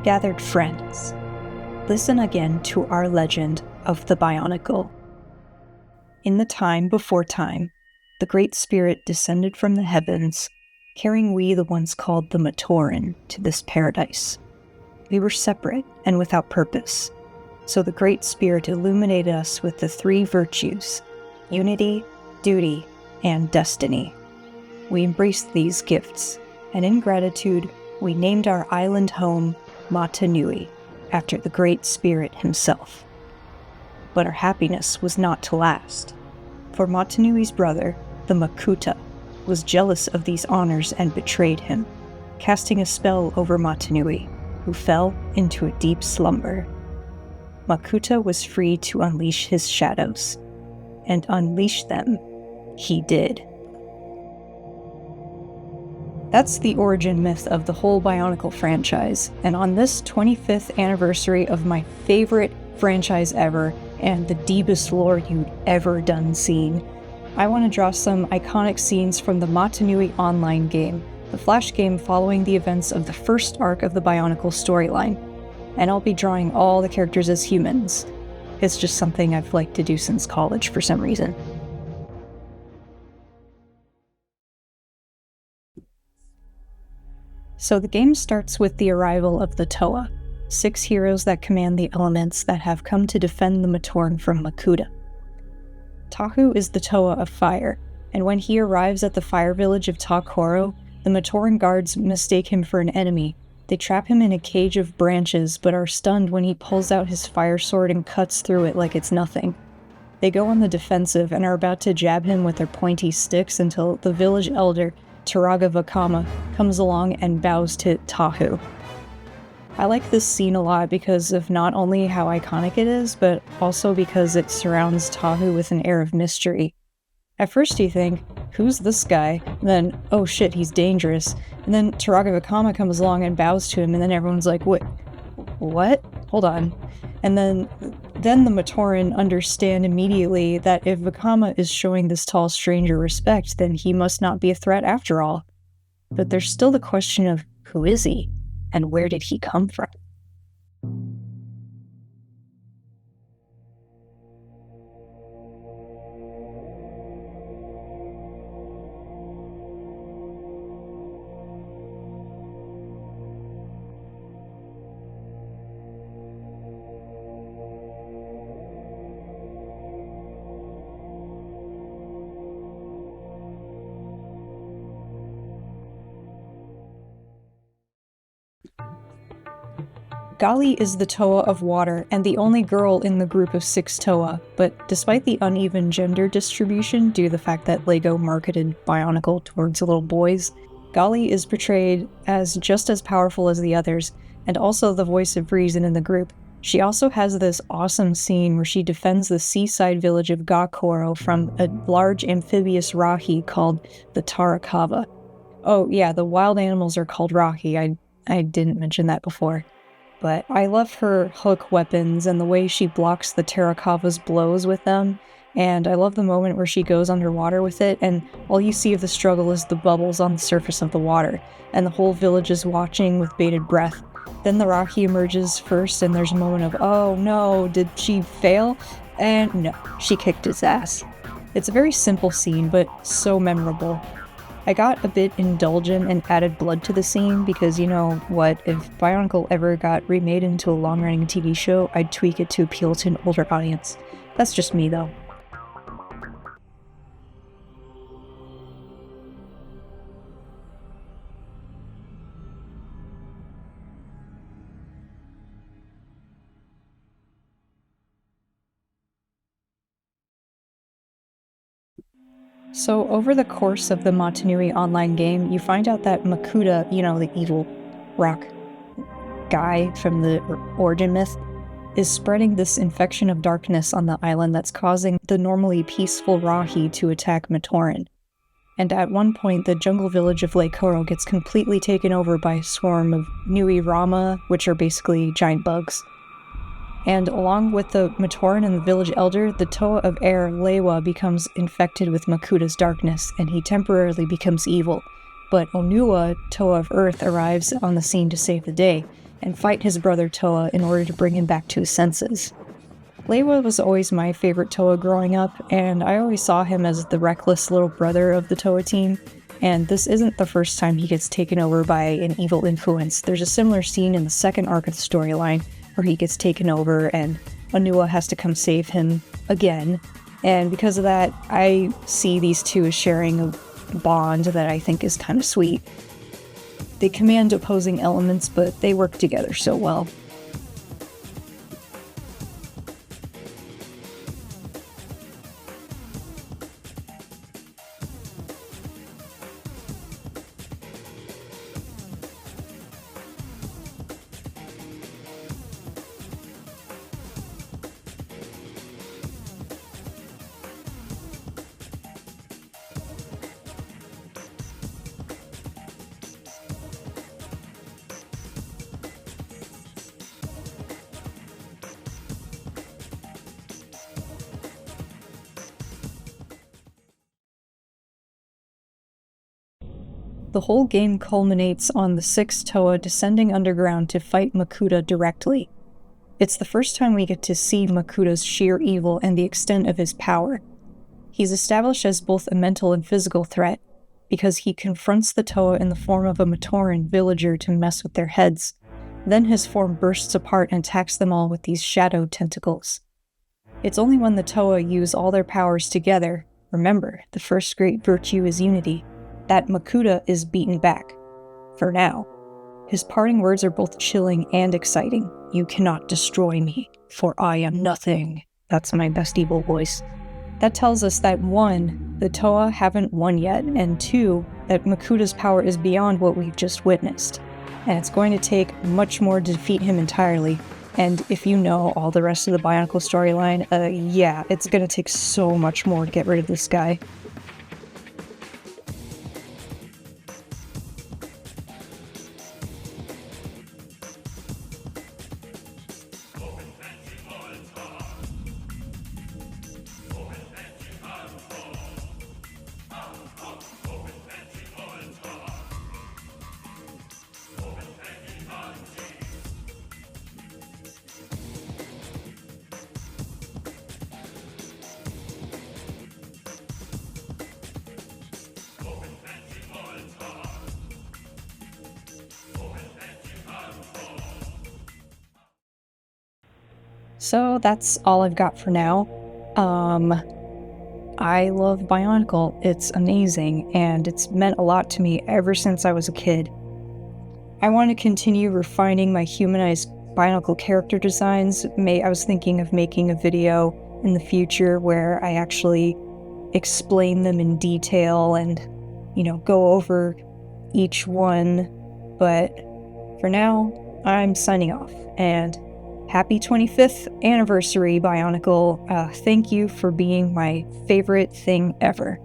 Gathered friends, listen again to our legend of the Bionicle. In the time before time, the Great Spirit descended from the heavens, carrying we the once called the Matoran to this paradise. We were separate and without purpose, so the Great Spirit illuminated us with the three virtues: unity, duty, and destiny. We embraced these gifts, and in gratitude, we named our island home Mata Nui, after the Great Spirit himself. But our happiness was not to last, for Mata Nui's brother, the Makuta, was jealous of these honors and betrayed him, casting a spell over Mata Nui, who fell into a deep slumber. Makuta was free to unleash his shadows, and unleash them he did. That's the origin myth of the whole Bionicle franchise, and on this 25th anniversary of my favorite franchise ever, and the deepest lore you'd ever done seen, I want to draw some iconic scenes from the Mata Nui Online Game, the Flash game following the events of the first arc of the Bionicle storyline, and I'll be drawing all the characters as humans. It's just something I've liked to do since college for some reason. So the game starts with the arrival of the Toa, 6 heroes that command the elements that have come to defend the Matoran from Makuta. Tahu is the Toa of fire, and when he arrives at the fire village of Takoro, the Matoran guards mistake him for an enemy. They trap him in a cage of branches, but are stunned when he pulls out his fire sword and cuts through it like it's nothing. They go on the defensive and are about to jab him with their pointy sticks until the village elder, Vakama, comes along and bows to Tahu. I like this scene a lot because of not only how iconic it is, but also because it surrounds Tahu with an air of mystery. At first you think, who's this guy? And then, oh shit, he's dangerous. And then Vakama comes along and bows to him, and then everyone's like, what? Hold on. And then the Matoran understand immediately that if Vakama is showing this tall stranger respect, then he must not be a threat after all. But there's still the question of, who is he? And where did he come from? Gali is the Toa of water and the only girl in the group of 6 Toa, but despite the uneven gender distribution due to the fact that LEGO marketed Bionicle towards little boys, Gali is portrayed as just as powerful as the others, and also the voice of reason in the group. She also has this awesome scene where she defends the seaside village of Gakoro from a large amphibious Rahi called the Tarakava. Oh yeah, the wild animals are called Rahi, I didn't mention that before. But I love her hook weapons and the way she blocks the Tarakava's blows with them, and I love the moment where she goes underwater with it, and all you see of the struggle is the bubbles on the surface of the water, and the whole village is watching with bated breath. Then the Rahi emerges first, and there's a moment of, oh no, did she fail? And no, she kicked his ass. It's a very simple scene, but so memorable. I got a bit indulgent and added blood to the scene because, you know what, if Bionicle ever got remade into a long-running TV show, I'd tweak it to appeal to an older audience. That's just me, though. So over the course of the Mata Nui Online Game, you find out that Makuta, you know, the evil rock guy from the origin myth, is spreading this infection of darkness on the island that's causing the normally peaceful Rahi to attack Matoran. And at one point, the jungle village of Lake Koro gets completely taken over by a swarm of Nui Rama, which are basically giant bugs. And along with the Matoran and the village elder, the Toa of Air, Lewa, becomes infected with Makuta's darkness, and he temporarily becomes evil. But Onua, Toa of Earth, arrives on the scene to save the day, and fight his brother Toa in order to bring him back to his senses. Leiwa was always my favorite Toa growing up, and I always saw him as the reckless little brother of the Toa team, and this isn't the first time he gets taken over by an evil influence. There's a similar scene in the second arc of the storyline where he gets taken over and Anua has to come save him again, and because of that, I see these two as sharing a bond that I think is kind of sweet. They command opposing elements, but they work together so well. The whole game culminates on the 6th Toa descending underground to fight Makuta directly. It's the first time we get to see Makuta's sheer evil and the extent of his power. He's established as both a mental and physical threat, because he confronts the Toa in the form of a Matoran villager to mess with their heads. Then his form bursts apart and attacks them all with these shadow tentacles. It's only when the Toa use all their powers together, remember, the first great virtue is unity, that Makuta is beaten back. For now. His parting words are both chilling and exciting. "You cannot destroy me, for I am nothing." That's my best evil voice. That tells us that 1, the Toa haven't won yet, and 2, that Makuta's power is beyond what we've just witnessed. And it's going to take much more to defeat him entirely. And if you know all the rest of the Bionicle storyline, yeah, it's gonna take so much more to get rid of this guy. So that's all I've got for now. I love Bionicle. It's amazing, and it's meant a lot to me ever since I was a kid. I want to continue refining my humanized Bionicle character designs. I was thinking of making a video in the future where I actually explain them in detail and, go over each one. But for now, I'm signing off, and happy 25th anniversary, Bionicle. Thank you for being my favorite thing ever.